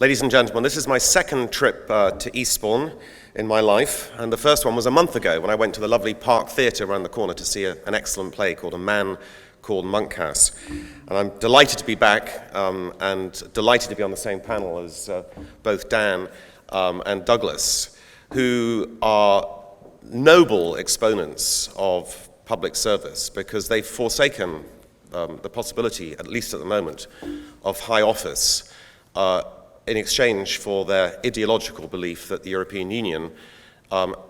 Ladies and gentlemen, this is my second trip to Eastbourne in my life, and the first one was a month ago when I went to the lovely Park Theatre around the corner to see an excellent play called A Man Called Monkhouse. And I'm delighted to be back and delighted to be on the same panel as both Dan and Douglas, who are noble exponents of public service because they've forsaken the possibility, at least at the moment, of high office in exchange for their ideological belief that the European Union,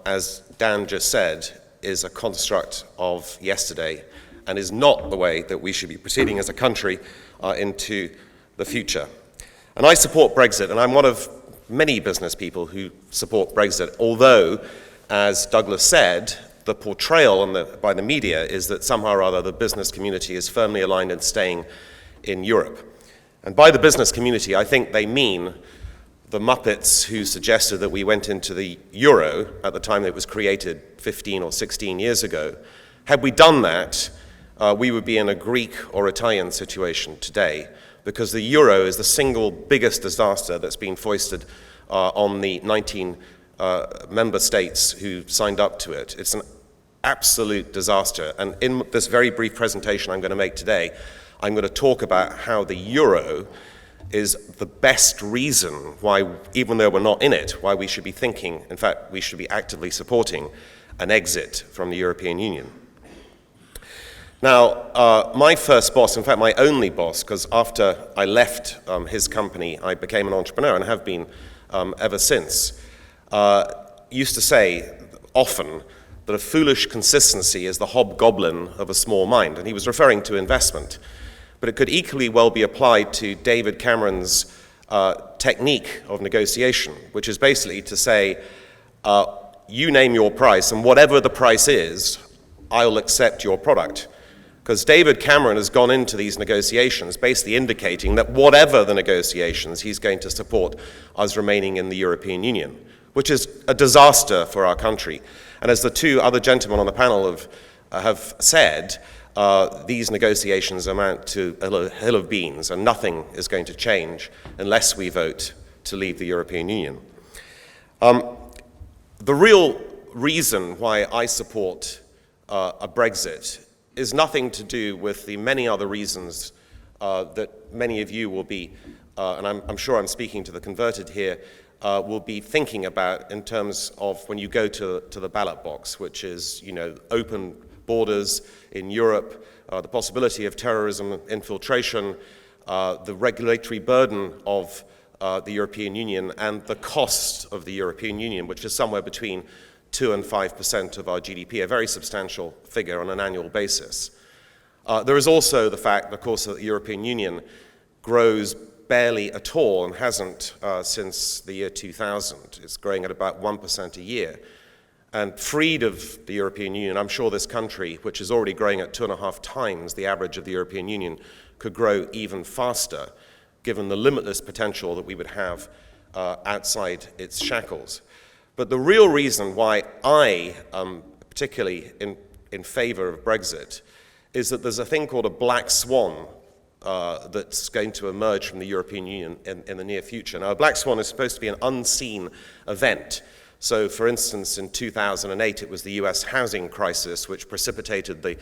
as Dan just said, is a construct of yesterday and is not the way that we should be proceeding as a country into the future. And I support Brexit, and I'm one of many business people who support Brexit, although, as Douglas said, the portrayal by the media is that somehow or other the business community is firmly aligned in staying in Europe. And by the business community, I think they mean the Muppets who suggested that we went into the euro at the time that it was created 15 or 16 years ago. Had we done that, we would be in a Greek or Italian situation today, because the euro is the single biggest disaster that's been foisted on the 19 member states who signed up to it. It's an absolute disaster. And in this very brief presentation I'm going to make today, I'm going to talk about how the euro is the best reason why, even though we're not in it, why we should be thinking, in fact, we should be actively supporting an exit from the European Union. Now, my first boss, in fact, my only boss, because after I left his company, I became an entrepreneur and have been ever since, used to say often that a foolish consistency is the hobgoblin of a small mind, and he was referring to investment. But it could equally well be applied to David Cameron's technique of negotiation, which is basically to say, you name your price, and whatever the price is, I'll accept your product. Because David Cameron has gone into these negotiations basically indicating that whatever the negotiations, he's going to support us remaining in the European Union, which is a disaster for our country. And as the two other gentlemen on the panel have said, these negotiations amount to a hill of beans, and nothing is going to change unless we vote to leave the European Union. The real reason why I support a Brexit is nothing to do with the many other reasons that many of you will be, and I'm sure I'm speaking to the converted here, will be thinking about in terms of when you go to the ballot box, which is, open borders in Europe, the possibility of terrorism infiltration, the regulatory burden of the European Union, and the cost of the European Union, which is somewhere between 2 and 5% of our GDP, a very substantial figure on an annual basis. There is also the fact, of course, that the European Union grows barely at all and hasn't since the year 2000. It's growing at about 1% a year. And freed of the European Union, I'm sure this country, which is already growing at 2.5 times the average of the European Union, could grow even faster, given the limitless potential that we would have outside its shackles. But the real reason why I am particularly in favor of Brexit is that there's a thing called a black swan that's going to emerge from the European Union in the near future. Now, a black swan is supposed to be an unseen event. So, for instance, in 2008, it was the US housing crisis which precipitated the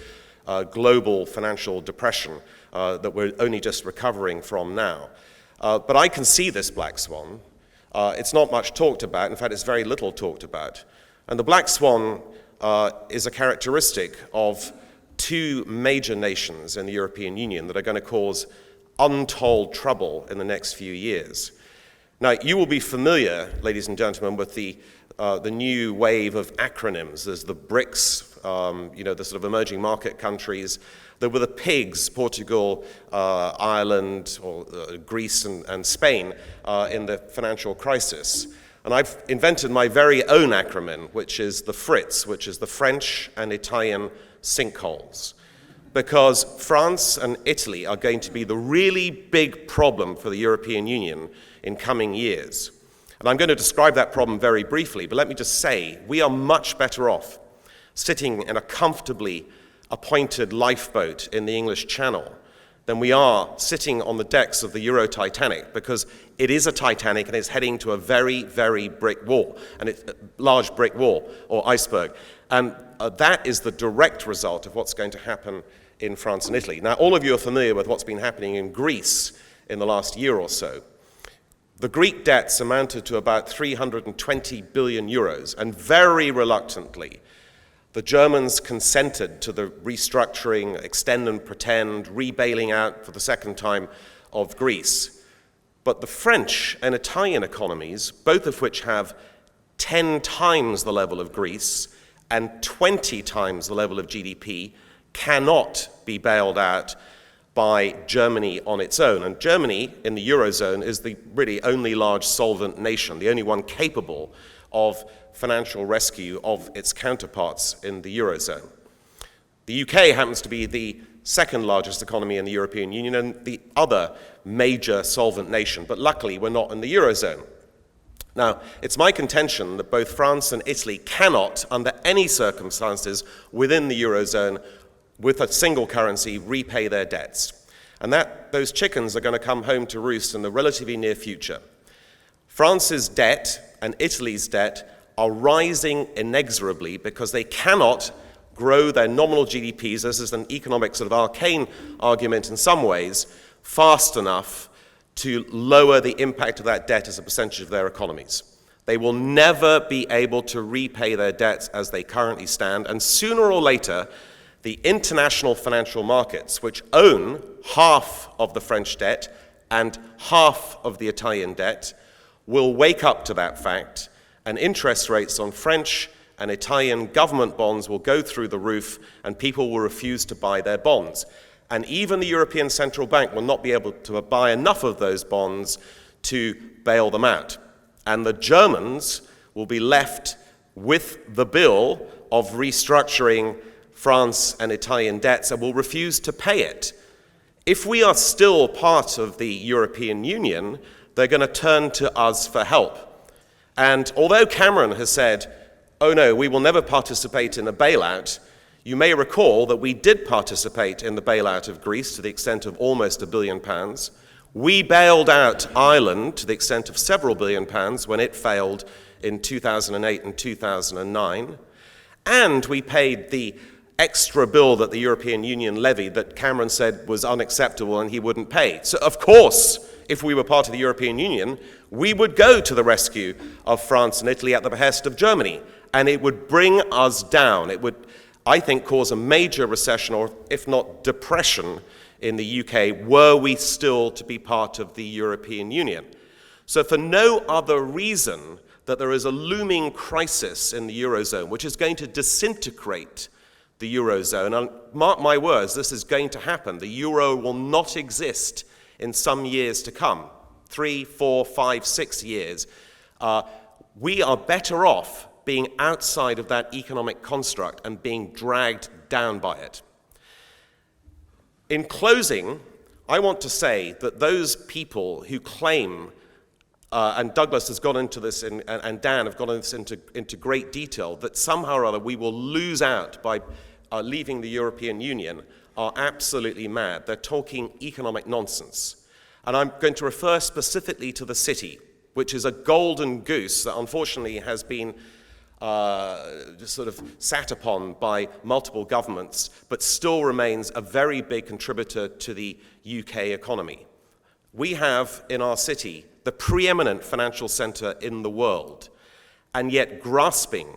global financial depression that we're only just recovering from now. But I can see this black swan. It's not much talked about. In fact, it's very little talked about. And the black swan is a characteristic of two major nations in the European Union that are going to cause untold trouble in the next few years. Now, you will be familiar, ladies and gentlemen, with the new wave of acronyms. There's the BRICS, the sort of emerging market countries. There were the PIGS, Portugal, Ireland, or Greece and Spain in the financial crisis. And I've invented my very own acronym, which is the FRITS, which is the French and Italian sinkholes. Because France and Italy are going to be the really big problem for the European Union in coming years. And I'm going to describe that problem very briefly, but let me just say, we are much better off sitting in a comfortably appointed lifeboat in the English Channel than we are sitting on the decks of the Euro Titanic, because it is a Titanic and it's heading to a very, very brick wall, and it's a large brick wall or iceberg. And that is the direct result of what's going to happen in France and Italy. Now, all of you are familiar with what's been happening in Greece in the last year or so. The Greek debts amounted to about 320 billion euros, and very reluctantly, the Germans consented to the restructuring, extend and pretend, rebailing out for the second time of Greece. But the French and Italian economies, both of which have 10 times the level of Greece and 20 times the level of GDP, cannot be bailed out by Germany on its own. And Germany, in the Eurozone, is the really only large solvent nation, the only one capable of financial rescue of its counterparts in the Eurozone. The UK happens to be the second largest economy in the European Union and the other major solvent nation, but luckily we're not in the Eurozone. Now, it's my contention that both France and Italy cannot, under any circumstances within the Eurozone, with a single currency, repay their debts. And those chickens are going to come home to roost in the relatively near future. France's debt and Italy's debt are rising inexorably because they cannot grow their nominal GDPs, this is an economic sort of arcane argument in some ways, fast enough to lower the impact of that debt as a percentage of their economies. They will never be able to repay their debts as they currently stand, and sooner or later, the international financial markets, which own half of the French debt and half of the Italian debt, will wake up to that fact, and interest rates on French and Italian government bonds will go through the roof, and people will refuse to buy their bonds. And even the European Central Bank will not be able to buy enough of those bonds to bail them out. And the Germans will be left with the bill of restructuring France and Italian debts and will refuse to pay it. If we are still part of the European Union, they're going to turn to us for help. And although Cameron has said, oh no, we will never participate in a bailout, you may recall that we did participate in the bailout of Greece to the extent of almost £1 billion. We bailed out Ireland to the extent of several billion pounds when it failed in 2008 and 2009. And we paid the extra bill that the European Union levied that Cameron said was unacceptable and he wouldn't pay. So of course, if we were part of the European Union, we would go to the rescue of France and Italy at the behest of Germany, and it would bring us down. It would, I think, cause a major recession, or if not depression, in the UK, were we still to be part of the European Union. So for no other reason that there is a looming crisis in the Eurozone, which is going to disintegrate the Eurozone, and mark my words, this is going to happen. The Euro will not exist in some years to come, 3, 4, 5, 6 years. We are better off being outside of that economic construct and being dragged down by it. In closing, I want to say that those people who claim, and Douglas has gone into this, and Dan have gone into great detail, that somehow or other we will lose out by leaving the European Union, are absolutely mad. They're talking economic nonsense. And I'm going to refer specifically to the city, which is a golden goose that unfortunately has been just sort of sat upon by multiple governments, but still remains a very big contributor to the UK economy. We have in our city the preeminent financial center in the world, and yet grasping,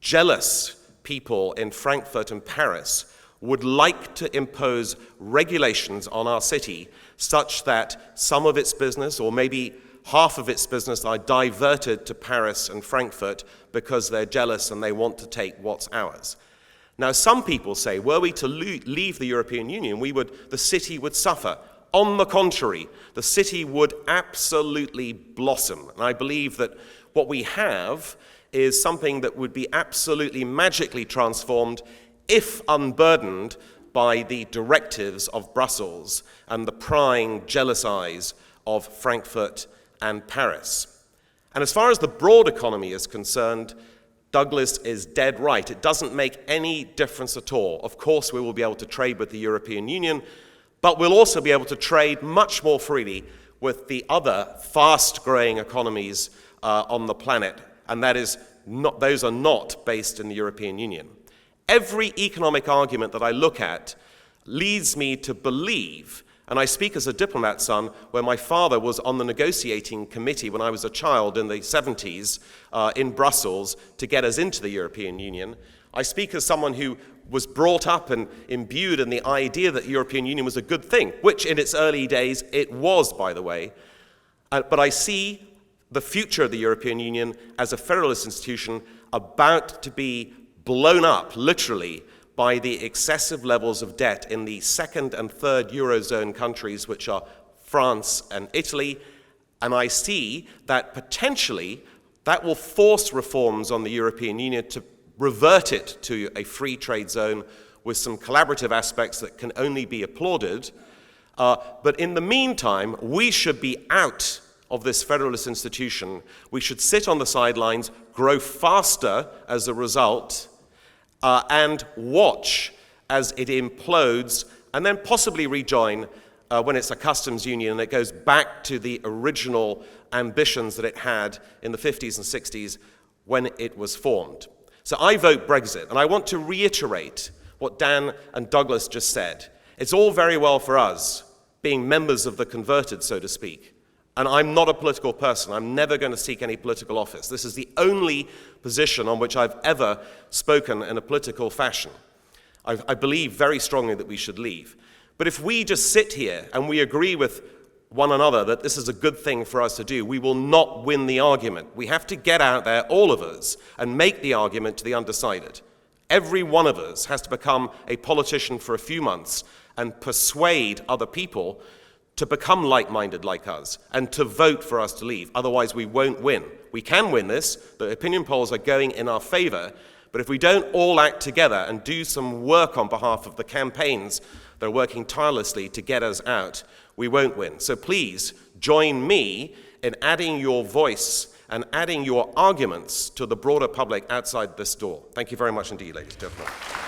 jealous people in Frankfurt and Paris would like to impose regulations on our city such that some of its business, or maybe half of its business, are diverted to Paris and Frankfurt because they're jealous and they want to take what's ours. Now, some people say, were we to leave the European Union, the city would suffer. On the contrary, the city would absolutely blossom. And I believe that what we have is something that would be absolutely magically transformed if unburdened by the directives of Brussels and the prying, jealous eyes of Frankfurt and Paris. And as far as the broad economy is concerned, Douglas is dead right. It doesn't make any difference at all. Of course, we will be able to trade with the European Union, But we'll also be able to trade much more freely with the other fast-growing economies on the planet, and those are not based in the European Union. Every economic argument that I look at leads me to believe, and I speak as a diplomat son, where my father was on the negotiating committee when I was a child in the 70s in Brussels to get us into the European Union. I speak as someone who was brought up and imbued in the idea that the European Union was a good thing, which in its early days it was, by the way. But I see the future of the European Union as a federalist institution about to be blown up, literally, by the excessive levels of debt in the second and third Eurozone countries, which are France and Italy. And I see that potentially that will force reforms on the European Union to revert it to a free trade zone with some collaborative aspects that can only be applauded. But in the meantime, we should be out of this federalist institution. We should sit on the sidelines, grow faster as a result, and watch as it implodes, and then possibly rejoin when it's a customs union and it goes back to the original ambitions that it had in the 50s and 60s when it was formed. So I vote Brexit, and I want to reiterate what Dan and Douglas just said. It's all very well for us being members of the converted, so to speak. And I'm not a political person. I'm never going to seek any political office. This is the only position on which I've ever spoken in a political fashion. I believe very strongly that we should leave. But if we just sit here and we agree with one another that this is a good thing for us to do, we will not win the argument. We have to get out there, all of us, and make the argument to the undecided. Every one of us has to become a politician for a few months and persuade other people to become like-minded like us and to vote for us to leave. Otherwise, we won't win. We can win this. The opinion polls are going in our favor. But if we don't all act together and do some work on behalf of the campaigns that are working tirelessly to get us out, we won't win. So please join me in adding your voice and adding your arguments to the broader public outside this door. Thank you very much indeed, ladies and gentlemen.